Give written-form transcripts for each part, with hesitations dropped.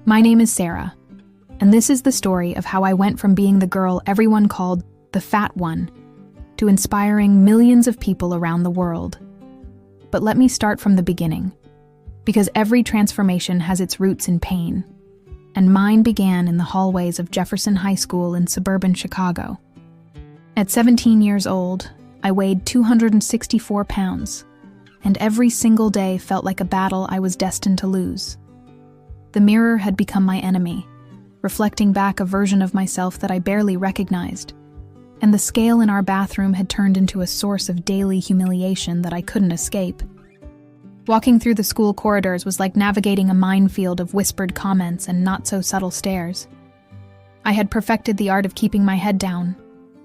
My name is Sarah, and this is the story of how I went from being the girl everyone called the fat one to inspiring millions of people around the world. But let me start from the beginning, because every transformation has its roots in pain, and mine began in the hallways of Jefferson High School in suburban Chicago. At 17 years old, I weighed 264 pounds, and every single day felt like a battle I was destined to lose. The mirror had become my enemy, reflecting back a version of myself that I barely recognized, and the scale in our bathroom had turned into a source of daily humiliation that I couldn't escape. Walking through the school corridors was like navigating a minefield of whispered comments and not-so-subtle stares. I had perfected the art of keeping my head down,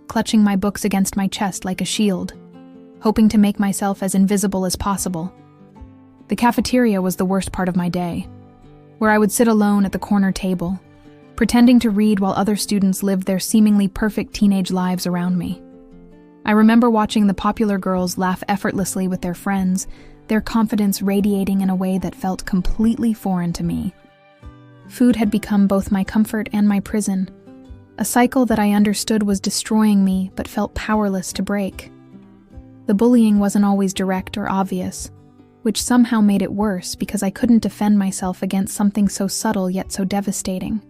clutching my books against my chest like a shield, hoping to make myself as invisible as possible. The cafeteria was the worst part of my day, where I would sit alone at the corner table, pretending to read while other students lived their seemingly perfect teenage lives around me. I remember watching the popular girls laugh effortlessly with their friends, their confidence radiating in a way that felt completely foreign to me. Food had become both my comfort and my prison, a cycle that I understood was destroying me but felt powerless to break. The bullying wasn't always direct or obvious, which somehow made it worse because I couldn't defend myself against something so subtle yet so devastating.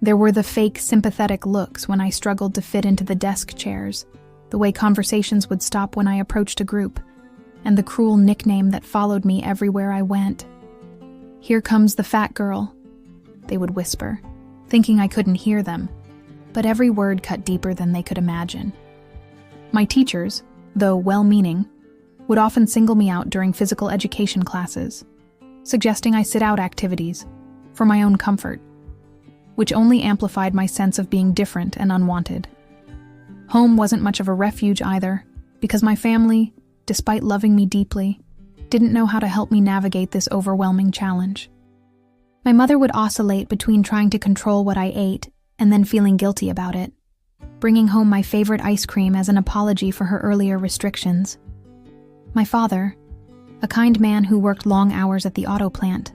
There were the fake, sympathetic looks when I struggled to fit into the desk chairs, the way conversations would stop when I approached a group, and the cruel nickname that followed me everywhere I went. "Here comes the fat girl," they would whisper, thinking I couldn't hear them, but every word cut deeper than they could imagine. My teachers, though well-meaning, would often single me out during physical education classes, suggesting I sit out activities for my own comfort, which only amplified my sense of being different and unwanted. Home wasn't much of a refuge either, because my family, despite loving me deeply, didn't know how to help me navigate this overwhelming challenge. My mother would oscillate between trying to control what I ate and then feeling guilty about it, bringing home my favorite ice cream as an apology for her earlier restrictions. My father, a kind man who worked long hours at the auto plant,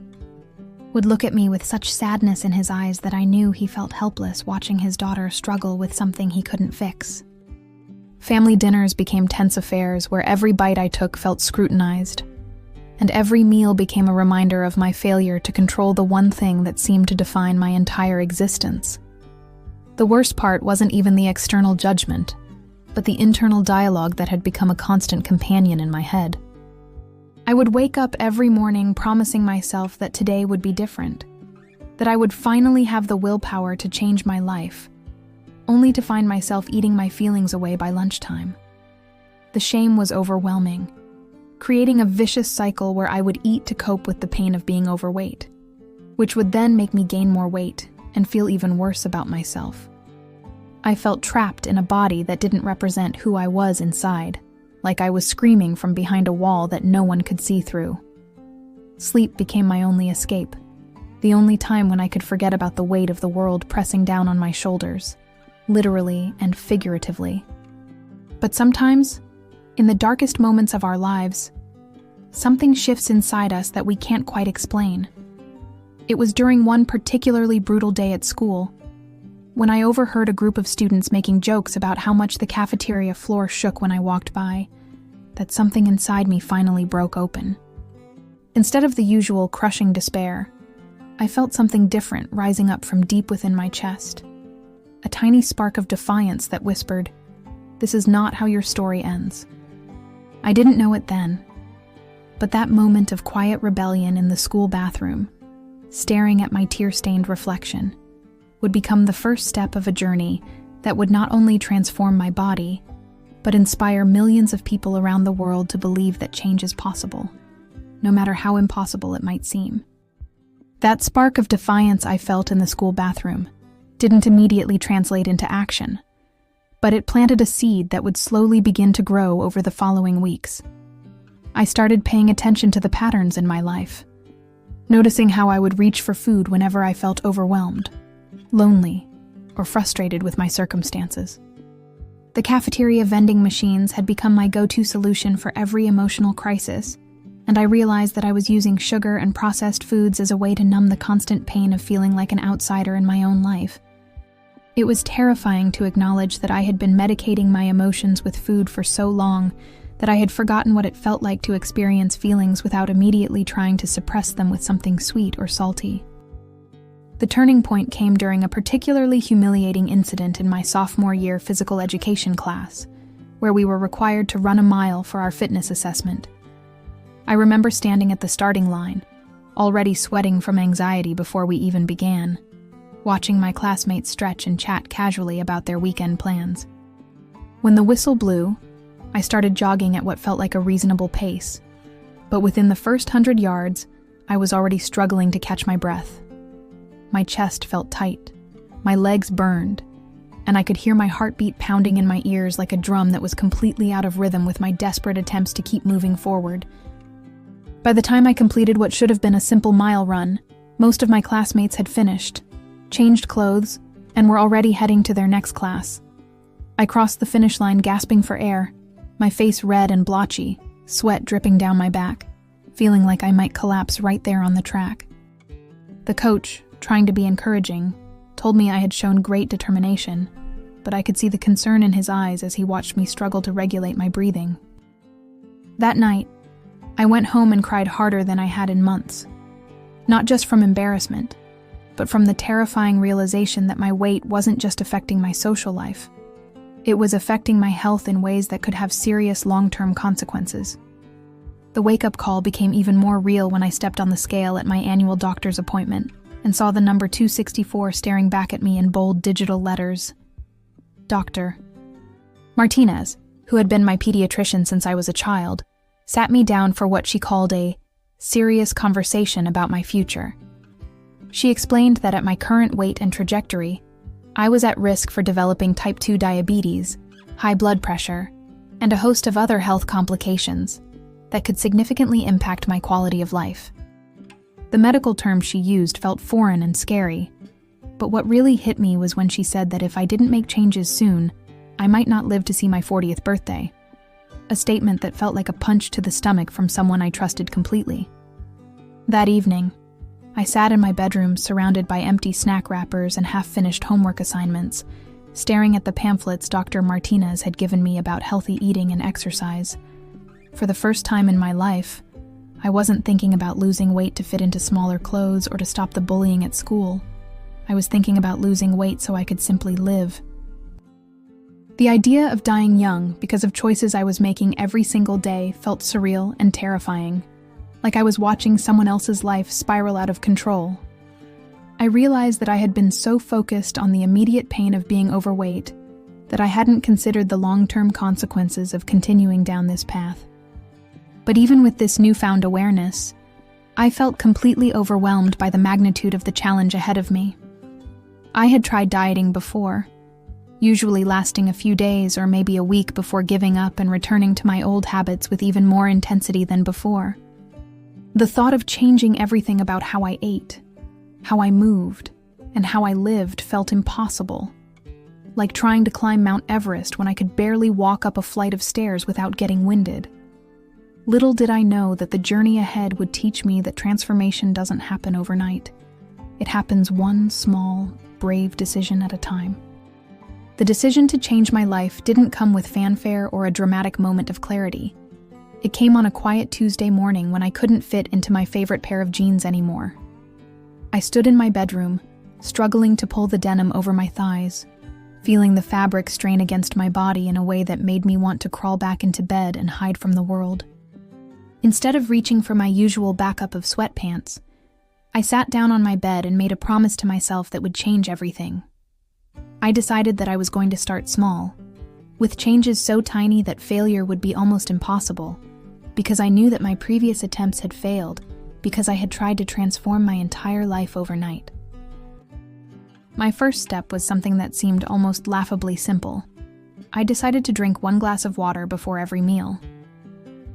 would look at me with such sadness in his eyes that I knew he felt helpless watching his daughter struggle with something he couldn't fix. Family dinners became tense affairs where every bite I took felt scrutinized, and every meal became a reminder of my failure to control the one thing that seemed to define my entire existence. The worst part wasn't even the external judgment, but the internal dialogue that had become a constant companion in my head. I would wake up every morning promising myself that today would be different, that I would finally have the willpower to change my life, only to find myself eating my feelings away by lunchtime. The shame was overwhelming, creating a vicious cycle where I would eat to cope with the pain of being overweight, which would then make me gain more weight and feel even worse about myself. I felt trapped in a body that didn't represent who I was inside, like I was screaming from behind a wall that no one could see through. Sleep became my only escape, the only time when I could forget about the weight of the world pressing down on my shoulders, literally and figuratively. But sometimes, in the darkest moments of our lives, something shifts inside us that we can't quite explain. It was during one particularly brutal day at school, when I overheard a group of students making jokes about how much the cafeteria floor shook when I walked by, that something inside me finally broke open. Instead of the usual crushing despair, I felt something different rising up from deep within my chest. A tiny spark of defiance that whispered, "This is not how your story ends." I didn't know it then, but that moment of quiet rebellion in the school bathroom, staring at my tear-stained reflection, would become the first step of a journey that would not only transform my body, but inspire millions of people around the world to believe that change is possible, no matter how impossible it might seem. That spark of defiance I felt in the school bathroom didn't immediately translate into action, but it planted a seed that would slowly begin to grow over the following weeks. I started paying attention to the patterns in my life, noticing how I would reach for food whenever I felt overwhelmed, lonely, or frustrated with my circumstances. The cafeteria vending machines had become my go-to solution for every emotional crisis, and I realized that I was using sugar and processed foods as a way to numb the constant pain of feeling like an outsider in my own life. It was terrifying to acknowledge that I had been medicating my emotions with food for so long that I had forgotten what it felt like to experience feelings without immediately trying to suppress them with something sweet or salty. The turning point came during a particularly humiliating incident in my sophomore year physical education class, where we were required to run a mile for our fitness assessment. I remember standing at the starting line, already sweating from anxiety before we even began, watching my classmates stretch and chat casually about their weekend plans. When the whistle blew, I started jogging at what felt like a reasonable pace, but within the first 100 yards, I was already struggling to catch my breath. My chest felt tight, my legs burned, and I could hear my heartbeat pounding in my ears like a drum that was completely out of rhythm with my desperate attempts to keep moving forward. By the time I completed what should have been a simple mile run, most of my classmates had finished, changed clothes, and were already heading to their next class. I crossed the finish line gasping for air, my face red and blotchy, sweat dripping down my back, feeling like I might collapse right there on the track. The coach, trying to be encouraging, told me I had shown great determination, but I could see the concern in his eyes as he watched me struggle to regulate my breathing. That night, I went home and cried harder than I had in months, not just from embarrassment, but from the terrifying realization that my weight wasn't just affecting my social life. It was affecting my health in ways that could have serious long-term consequences. The wake-up call became even more real when I stepped on the scale at my annual doctor's appointment and saw the number 264 staring back at me in bold digital letters. Dr. Martinez, who had been my pediatrician since I was a child, sat me down for what she called a serious conversation about my future. She explained that at my current weight and trajectory, I was at risk for developing type 2 diabetes, high blood pressure, and a host of other health complications that could significantly impact my quality of life. The medical terms she used felt foreign and scary, but what really hit me was when she said that if I didn't make changes soon, I might not live to see my 40th birthday. A statement that felt like a punch to the stomach from someone I trusted completely. That evening, I sat in my bedroom surrounded by empty snack wrappers and half-finished homework assignments, staring at the pamphlets Dr. Martinez had given me about healthy eating and exercise. For the first time in my life, I wasn't thinking about losing weight to fit into smaller clothes or to stop the bullying at school. I was thinking about losing weight so I could simply live. The idea of dying young because of choices I was making every single day felt surreal and terrifying, like I was watching someone else's life spiral out of control. I realized that I had been so focused on the immediate pain of being overweight that I hadn't considered the long-term consequences of continuing down this path. But even with this newfound awareness, I felt completely overwhelmed by the magnitude of the challenge ahead of me. I had tried dieting before, usually lasting a few days or maybe a week before giving up and returning to my old habits with even more intensity than before. The thought of changing everything about how I ate, how I moved, and how I lived felt impossible, like trying to climb Mount Everest when I could barely walk up a flight of stairs without getting winded. Little did I know that the journey ahead would teach me that transformation doesn't happen overnight. It happens one small, brave decision at a time. The decision to change my life didn't come with fanfare or a dramatic moment of clarity. It came on a quiet Tuesday morning when I couldn't fit into my favorite pair of jeans anymore. I stood in my bedroom, struggling to pull the denim over my thighs, feeling the fabric strain against my body in a way that made me want to crawl back into bed and hide from the world. Instead of reaching for my usual backup of sweatpants, I sat down on my bed and made a promise to myself that would change everything. I decided that I was going to start small, with changes so tiny that failure would be almost impossible, because I knew that my previous attempts had failed because I had tried to transform my entire life overnight. My first step was something that seemed almost laughably simple. I decided to drink 1 glass of water before every meal.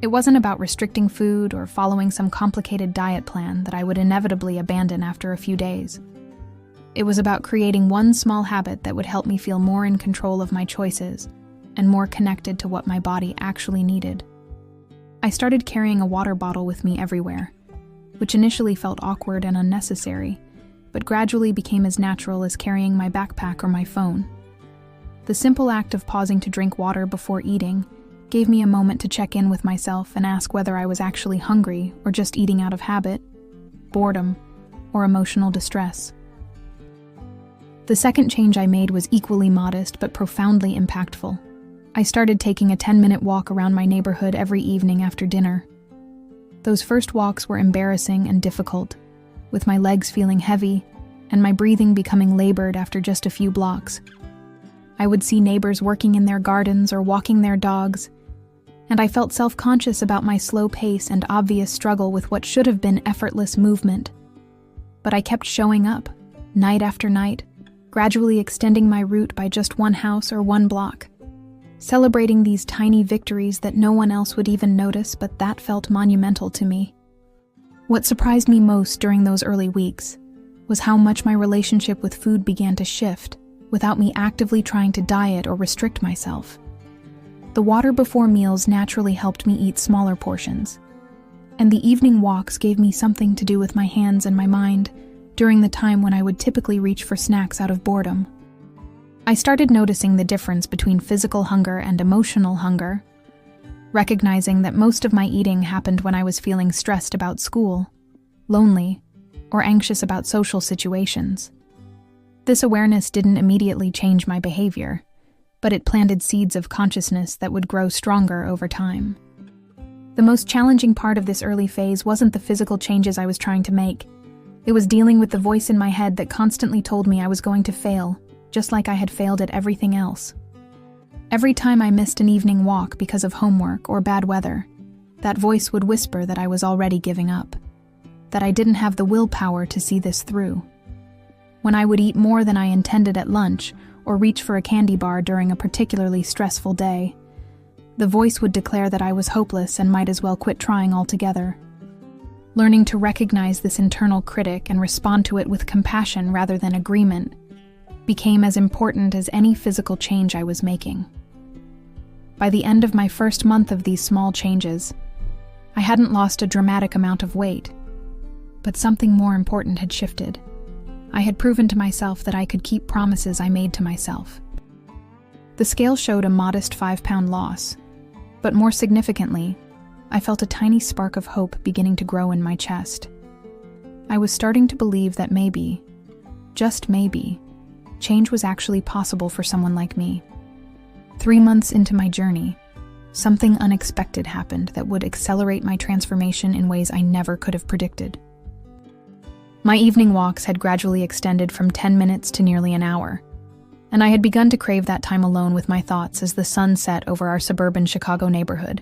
It wasn't about restricting food or following some complicated diet plan that I would inevitably abandon after a few days. It was about creating one small habit that would help me feel more in control of my choices and more connected to what my body actually needed. I started carrying a water bottle with me everywhere, which initially felt awkward and unnecessary, but gradually became as natural as carrying my backpack or my phone. The simple act of pausing to drink water before eating gave me a moment to check in with myself and ask whether I was actually hungry or just eating out of habit, boredom, or emotional distress. The second change I made was equally modest but profoundly impactful. I started taking a 10-minute walk around my neighborhood every evening after dinner. Those first walks were embarrassing and difficult, with my legs feeling heavy and my breathing becoming labored after just a few blocks. I would see neighbors working in their gardens or walking their dogs, and I felt self-conscious about my slow pace and obvious struggle with what should have been effortless movement. But I kept showing up, night after night, gradually extending my route by just one house or one block, celebrating these tiny victories that no one else would even notice, but that felt monumental to me. What surprised me most during those early weeks was how much my relationship with food began to shift without me actively trying to diet or restrict myself. The water before meals naturally helped me eat smaller portions, and the evening walks gave me something to do with my hands and my mind during the time when I would typically reach for snacks out of boredom. I started noticing the difference between physical hunger and emotional hunger, recognizing that most of my eating happened when I was feeling stressed about school, lonely, or anxious about social situations. This awareness didn't immediately change my behavior, but it planted seeds of consciousness that would grow stronger over time. The most challenging part of this early phase wasn't the physical changes I was trying to make. It was dealing with the voice in my head that constantly told me I was going to fail, just like I had failed at everything else. Every time I missed an evening walk because of homework or bad weather, that voice would whisper that I was already giving up, that I didn't have the willpower to see this through. When I would eat more than I intended at lunch or reach for a candy bar during a particularly stressful day, the voice would declare that I was hopeless and might as well quit trying altogether. Learning to recognize this internal critic and respond to it with compassion rather than agreement became as important as any physical change I was making. By the end of my first month of these small changes, I hadn't lost a dramatic amount of weight, but something more important had shifted. I had proven to myself that I could keep promises I made to myself. The scale showed a modest 5-pound loss, but more significantly, I felt a tiny spark of hope beginning to grow in my chest. I was starting to believe that maybe, just maybe, change was actually possible for someone like me. 3 months into my journey, something unexpected happened that would accelerate my transformation in ways I never could have predicted. My evening walks had gradually extended from 10 minutes to nearly an hour, and I had begun to crave that time alone with my thoughts as the sun set over our suburban Chicago neighborhood.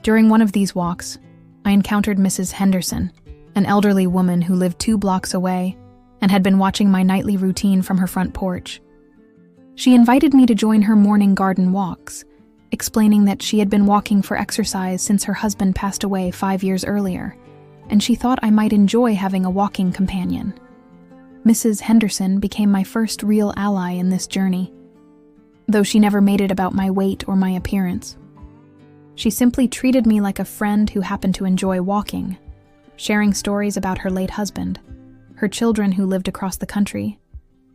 During one of these walks, I encountered Mrs. Henderson, an elderly woman who lived 2 blocks away and had been watching my nightly routine from her front porch. She invited me to join her morning garden walks, explaining that she had been walking for exercise since her husband passed away 5 years earlier, and she thought I might enjoy having a walking companion. Mrs. Henderson became my first real ally in this journey, though she never made it about my weight or my appearance. She simply treated me like a friend who happened to enjoy walking, sharing stories about her late husband, her children who lived across the country,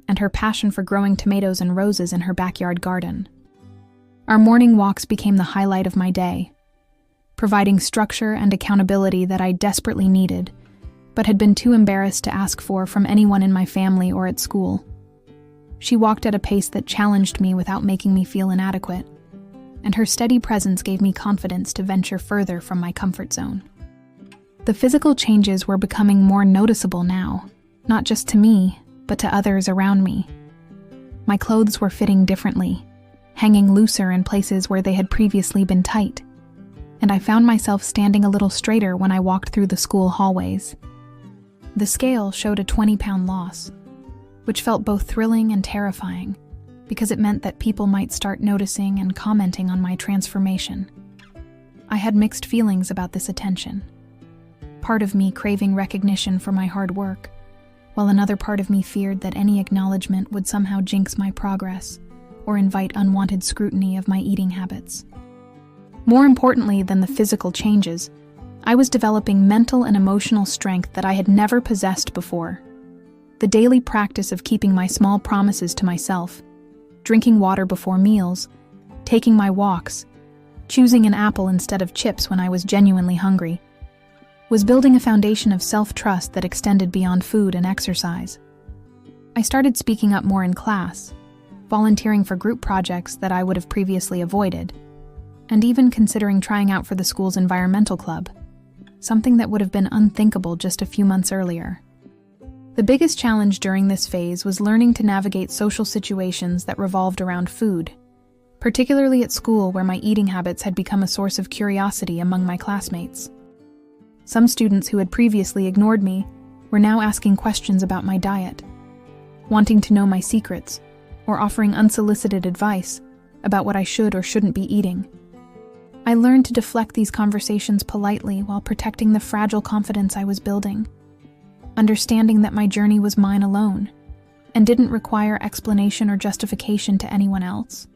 and her passion for growing tomatoes and roses in her backyard garden. Our morning walks became the highlight of my day, providing structure and accountability that I desperately needed, but had been too embarrassed to ask for from anyone in my family or at school. She walked at a pace that challenged me without making me feel inadequate, and her steady presence gave me confidence to venture further from my comfort zone. The physical changes were becoming more noticeable now, not just to me, but to others around me. My clothes were fitting differently, hanging looser in places where they had previously been tight, and I found myself standing a little straighter when I walked through the school hallways. The scale showed a 20-pound loss, which felt both thrilling and terrifying, because it meant that people might start noticing and commenting on my transformation. I had mixed feelings about this attention. Part of me craving recognition for my hard work, while another part of me feared that any acknowledgement would somehow jinx my progress or invite unwanted scrutiny of my eating habits. More importantly than the physical changes, I was developing mental and emotional strength that I had never possessed before. The daily practice of keeping my small promises to myself, drinking water before meals, taking my walks, choosing an apple instead of chips when I was genuinely hungry, was building a foundation of self-trust that extended beyond food and exercise. I started speaking up more in class, volunteering for group projects that I would have previously avoided, and even considering trying out for the school's environmental club, something that would have been unthinkable just a few months earlier. The biggest challenge during this phase was learning to navigate social situations that revolved around food, particularly at school where my eating habits had become a source of curiosity among my classmates. Some students who had previously ignored me were now asking questions about my diet, wanting to know my secrets, or offering unsolicited advice about what I should or shouldn't be eating. I learned to deflect these conversations politely while protecting the fragile confidence I was building, understanding that my journey was mine alone and didn't require explanation or justification to anyone else.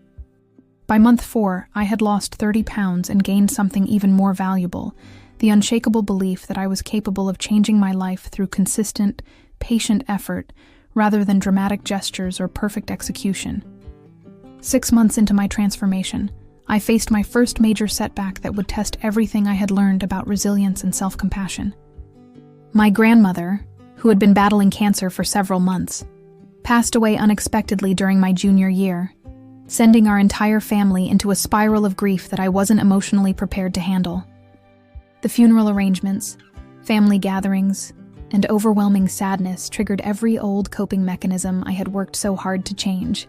By month 4, I had lost 30 pounds and gained something even more valuable, the unshakable belief that I was capable of changing my life through consistent, patient effort rather than dramatic gestures or perfect execution. 6 months into my transformation, I faced my first major setback that would test everything I had learned about resilience and self-compassion. My grandmother, who had been battling cancer for several months, passed away unexpectedly during my junior year, sending our entire family into a spiral of grief that I wasn't emotionally prepared to handle. The funeral arrangements, family gatherings, and overwhelming sadness triggered every old coping mechanism I had worked so hard to change.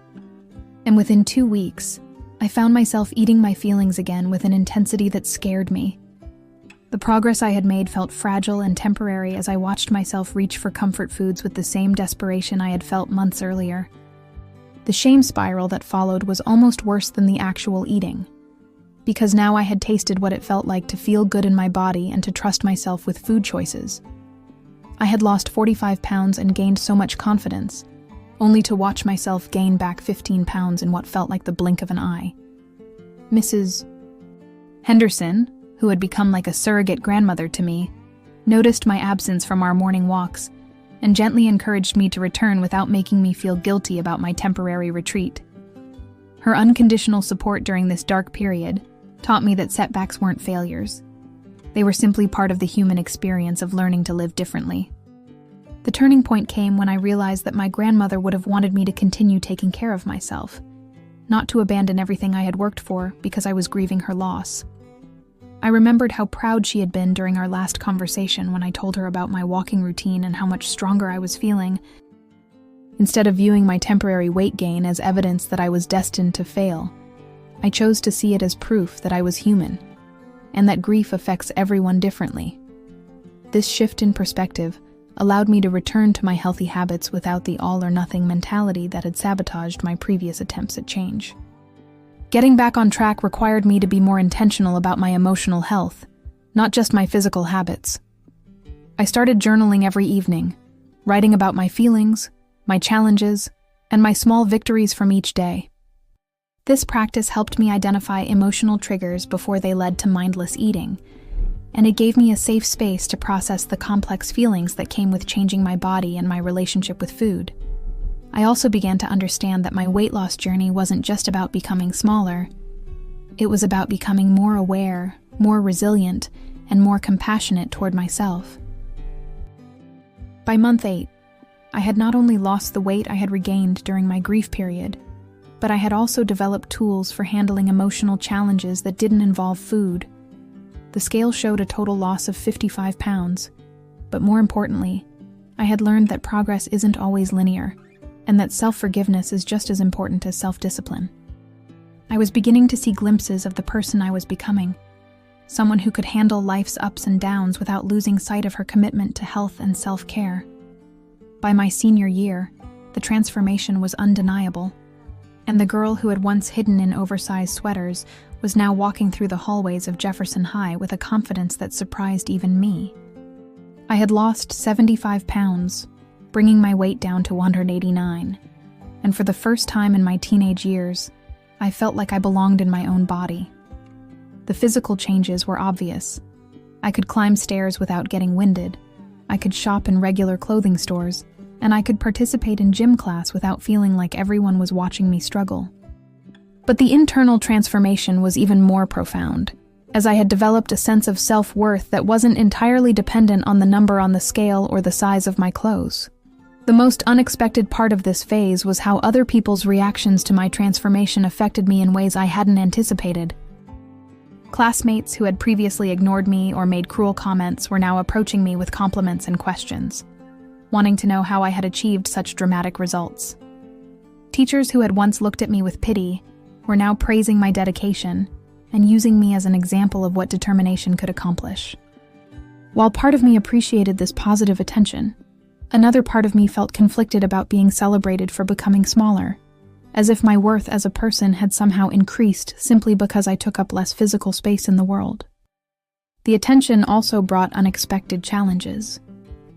And within 2 weeks, I found myself eating my feelings again with an intensity that scared me. The progress I had made felt fragile and temporary as I watched myself reach for comfort foods with the same desperation I had felt months earlier. The shame spiral that followed was almost worse than the actual eating, because now I had tasted what it felt like to feel good in my body and to trust myself with food choices. I had lost 45 pounds and gained so much confidence, only to watch myself gain back 15 pounds in what felt like the blink of an eye. Mrs. Henderson, who had become like a surrogate grandmother to me, noticed my absence from our morning walks and gently encouraged me to return without making me feel guilty about my temporary retreat. Her unconditional support during this dark period taught me that setbacks weren't failures. They were simply part of the human experience of learning to live differently. The turning point came when I realized that my grandmother would have wanted me to continue taking care of myself, not to abandon everything I had worked for because I was grieving her loss. I remembered how proud she had been during our last conversation when I told her about my walking routine and how much stronger I was feeling. Instead of viewing my temporary weight gain as evidence that I was destined to fail, I chose to see it as proof that I was human, and that grief affects everyone differently. This shift in perspective allowed me to return to my healthy habits without the all-or-nothing mentality that had sabotaged my previous attempts at change. Getting back on track required me to be more intentional about my emotional health, not just my physical habits. I started journaling every evening, writing about my feelings, my challenges, and my small victories from each day. This practice helped me identify emotional triggers before they led to mindless eating, and it gave me a safe space to process the complex feelings that came with changing my body and my relationship with food. I also began to understand that my weight loss journey wasn't just about becoming smaller. It was about becoming more aware, more resilient, and more compassionate toward myself. By month 8, I had not only lost the weight I had regained during my grief period, but I had also developed tools for handling emotional challenges that didn't involve food. The scale showed a total loss of 55 pounds, but more importantly, I had learned that progress isn't always linear, and that self-forgiveness is just as important as self-discipline. I was beginning to see glimpses of the person I was becoming, someone who could handle life's ups and downs without losing sight of her commitment to health and self-care. By my senior year, the transformation was undeniable, and the girl who had once hidden in oversized sweaters was now walking through the hallways of Jefferson High with a confidence that surprised even me. I had lost 75 pounds, bringing my weight down to 189, and for the first time in my teenage years, I felt like I belonged in my own body. The physical changes were obvious. I could climb stairs without getting winded. I could shop in regular clothing stores, and I could participate in gym class without feeling like everyone was watching me struggle. But the internal transformation was even more profound, as I had developed a sense of self-worth that wasn't entirely dependent on the number on the scale or the size of my clothes. The most unexpected part of this phase was how other people's reactions to my transformation affected me in ways I hadn't anticipated. Classmates who had previously ignored me or made cruel comments were now approaching me with compliments and questions, wanting to know how I had achieved such dramatic results. Teachers who had once looked at me with pity were now praising my dedication and using me as an example of what determination could accomplish. While part of me appreciated this positive attention, another part of me felt conflicted about being celebrated for becoming smaller, as if my worth as a person had somehow increased simply because I took up less physical space in the world. The attention also brought unexpected challenges,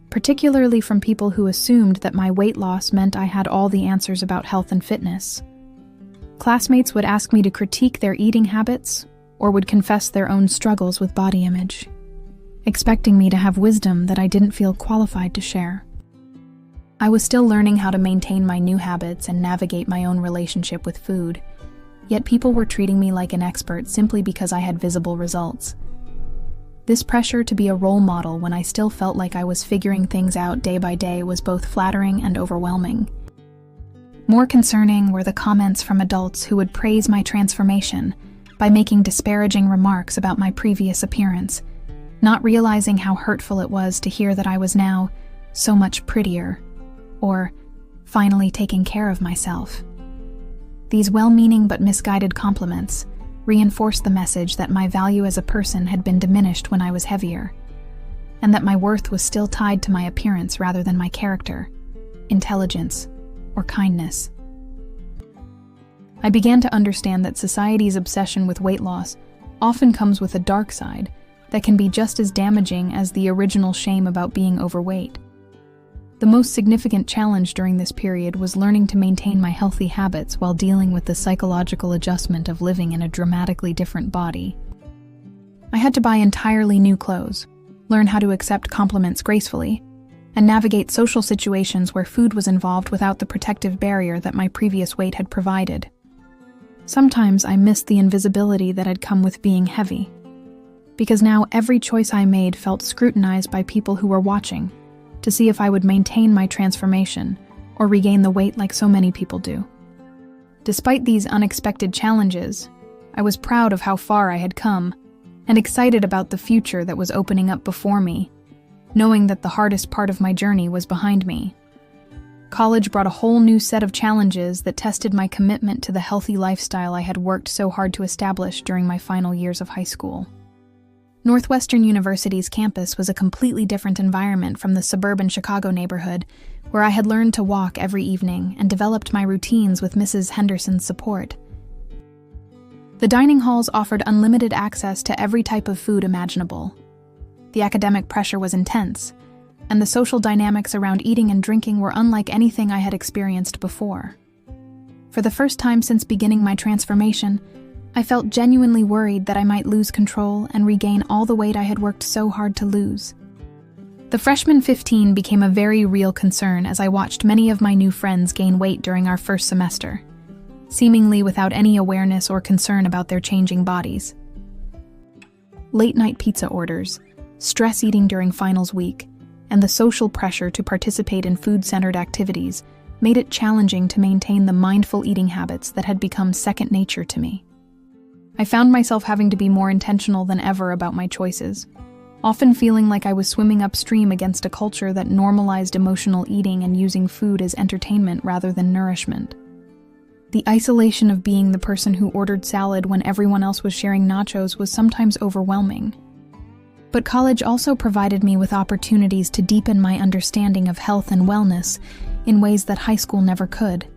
particularly from people who assumed that my weight loss meant I had all the answers about health and fitness. Classmates would ask me to critique their eating habits or would confess their own struggles with body image, expecting me to have wisdom that I didn't feel qualified to share. I was still learning how to maintain my new habits and navigate my own relationship with food, yet people were treating me like an expert simply because I had visible results. This pressure to be a role model when I still felt like I was figuring things out day by day was both flattering and overwhelming. More concerning were the comments from adults who would praise my transformation by making disparaging remarks about my previous appearance, not realizing how hurtful it was to hear that I was now so much prettier, or finally taking care of myself. These well-meaning but misguided compliments reinforced the message that my value as a person had been diminished when I was heavier, and that my worth was still tied to my appearance rather than my character, intelligence, or kindness. I began to understand that society's obsession with weight loss often comes with a dark side that can be just as damaging as the original shame about being overweight. The most significant challenge during this period was learning to maintain my healthy habits while dealing with the psychological adjustment of living in a dramatically different body. I had to buy entirely new clothes, learn how to accept compliments gracefully, and navigate social situations where food was involved without the protective barrier that my previous weight had provided. Sometimes I missed the invisibility that had come with being heavy, because now every choice I made felt scrutinized by people who were watching to see if I would maintain my transformation or regain the weight like so many people do. Despite these unexpected challenges, I was proud of how far I had come and excited about the future that was opening up before me, knowing that the hardest part of my journey was behind me. College brought a whole new set of challenges that tested my commitment to the healthy lifestyle I had worked so hard to establish during my final years of high school. Northwestern University's campus was a completely different environment from the suburban Chicago neighborhood, where I had learned to walk every evening and developed my routines with Mrs. Henderson's support. The dining halls offered unlimited access to every type of food imaginable. The academic pressure was intense, and the social dynamics around eating and drinking were unlike anything I had experienced before. For the first time since beginning my transformation, I felt genuinely worried that I might lose control and regain all the weight I had worked so hard to lose. The freshman 15 became a very real concern as I watched many of my new friends gain weight during our first semester, seemingly without any awareness or concern about their changing bodies. Late-night pizza orders, stress eating during finals week, and the social pressure to participate in food-centered activities made it challenging to maintain the mindful eating habits that had become second nature to me. I found myself having to be more intentional than ever about my choices, often feeling like I was swimming upstream against a culture that normalized emotional eating and using food as entertainment rather than nourishment. The isolation of being the person who ordered salad when everyone else was sharing nachos was sometimes overwhelming. But college also provided me with opportunities to deepen my understanding of health and wellness in ways that high school never could.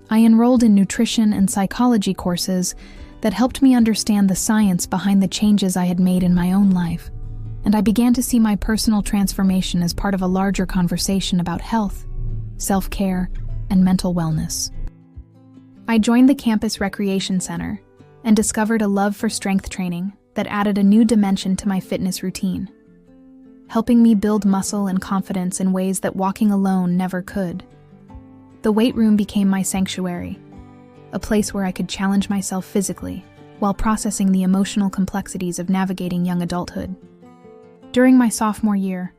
I enrolled in nutrition and psychology courses that helped me understand the science behind the changes I had made in my own life, and I began to see my personal transformation as part of a larger conversation about health, self-care, and mental wellness. I joined the campus recreation center, and discovered a love for strength training that added a new dimension to my fitness routine, helping me build muscle and confidence in ways that walking alone never could. The weight room became my sanctuary, a place where I could challenge myself physically while processing the emotional complexities of navigating young adulthood. During my sophomore year,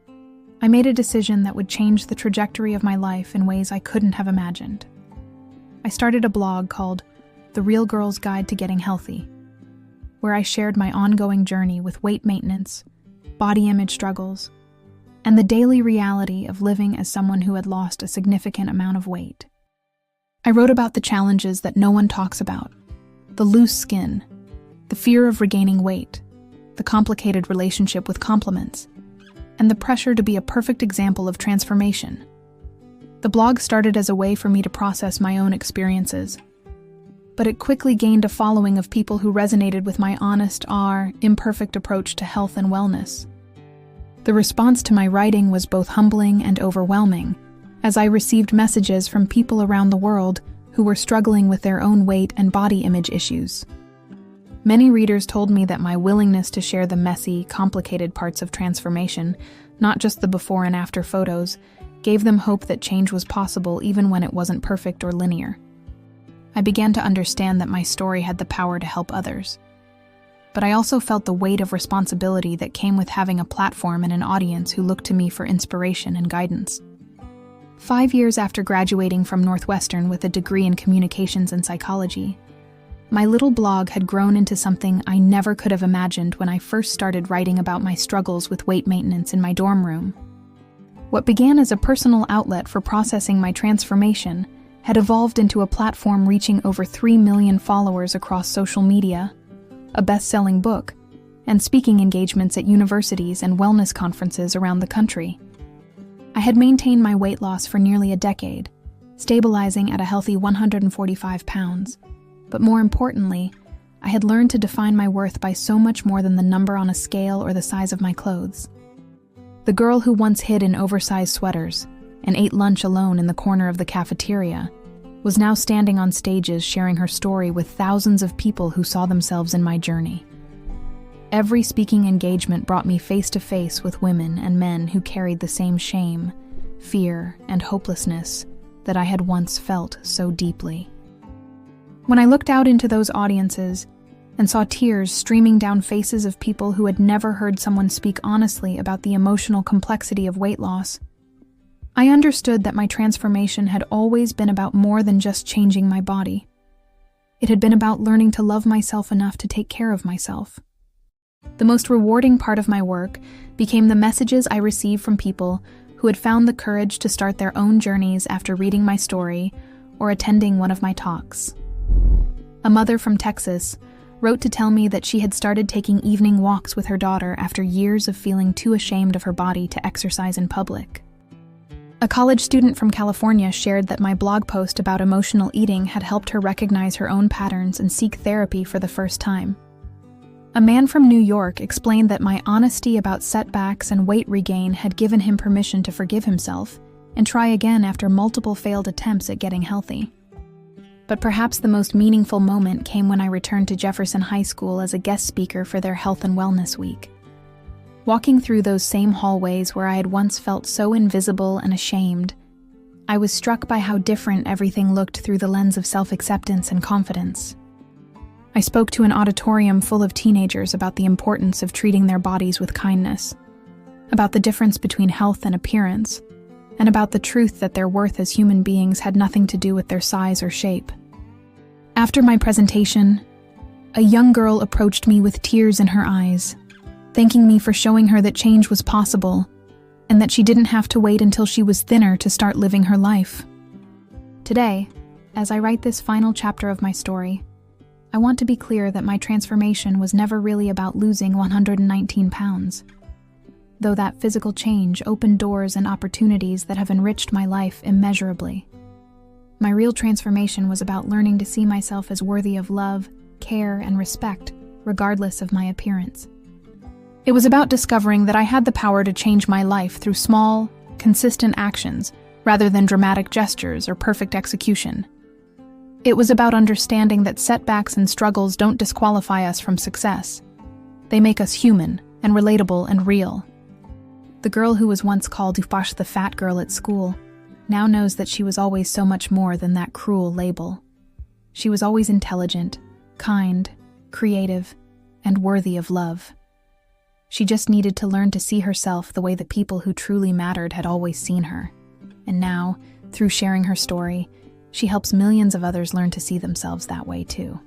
I made a decision that would change the trajectory of my life in ways I couldn't have imagined. I started a blog called The Real Girl's Guide to Getting Healthy, where I shared my ongoing journey with weight maintenance, body image struggles, and the daily reality of living as someone who had lost a significant amount of weight. I wrote about the challenges that no one talks about: the loose skin, the fear of regaining weight, the complicated relationship with compliments, and the pressure to be a perfect example of transformation. The blog started as a way for me to process my own experiences, but it quickly gained a following of people who resonated with my honest, imperfect approach to health and wellness. The response to my writing was both humbling and overwhelming, as I received messages from people around the world who were struggling with their own weight and body image issues. Many readers told me that my willingness to share the messy, complicated parts of transformation, not just the before and after photos, gave them hope that change was possible even when it wasn't perfect or linear. I began to understand that my story had the power to help others. But I also felt the weight of responsibility that came with having a platform and an audience who looked to me for inspiration and guidance. 5 years after graduating from Northwestern with a degree in communications and psychology, my little blog had grown into something I never could have imagined when I first started writing about my struggles with weight maintenance in my dorm room. What began as a personal outlet for processing my transformation had evolved into a platform reaching over 3 million followers across social media, a best-selling book, and speaking engagements at universities and wellness conferences around the country. I had maintained my weight loss for nearly a decade, stabilizing at a healthy 145 pounds. But more importantly, I had learned to define my worth by so much more than the number on a scale or the size of my clothes. The girl who once hid in oversized sweaters and ate lunch alone in the corner of the cafeteria was now standing on stages sharing her story with thousands of people who saw themselves in my journey. Every speaking engagement brought me face to face with women and men who carried the same shame, fear, and hopelessness that I had once felt so deeply. When I looked out into those audiences and saw tears streaming down faces of people who had never heard someone speak honestly about the emotional complexity of weight loss, I understood that my transformation had always been about more than just changing my body. It had been about learning to love myself enough to take care of myself. The most rewarding part of my work became the messages I received from people who had found the courage to start their own journeys after reading my story or attending one of my talks. A mother from Texas wrote to tell me that she had started taking evening walks with her daughter after years of feeling too ashamed of her body to exercise in public. A college student from California shared that my blog post about emotional eating had helped her recognize her own patterns and seek therapy for the first time. A man from New York explained that my honesty about setbacks and weight regain had given him permission to forgive himself and try again after multiple failed attempts at getting healthy. But perhaps the most meaningful moment came when I returned to Jefferson High School as a guest speaker for their Health and Wellness Week. Walking through those same hallways where I had once felt so invisible and ashamed, I was struck by how different everything looked through the lens of self-acceptance and confidence. I spoke to an auditorium full of teenagers about the importance of treating their bodies with kindness, about the difference between health and appearance, and about the truth that their worth as human beings had nothing to do with their size or shape. After my presentation, a young girl approached me with tears in her eyes, thanking me for showing her that change was possible and that she didn't have to wait until she was thinner to start living her life. Today, as I write this final chapter of my story, I want to be clear that my transformation was never really about losing 119 pounds. Though that physical change opened doors and opportunities that have enriched my life immeasurably. My real transformation was about learning to see myself as worthy of love, care, and respect, regardless of my appearance. It was about discovering that I had the power to change my life through small, consistent actions, rather than dramatic gestures or perfect execution. It was about understanding that setbacks and struggles don't disqualify us from success. They make us human and relatable and real. The girl who was once called Ufash the fat girl at school now knows that she was always so much more than that cruel label. She was always intelligent, kind, creative, and worthy of love. She just needed to learn to see herself the way the people who truly mattered had always seen her. And now, through sharing her story, she helps millions of others learn to see themselves that way too.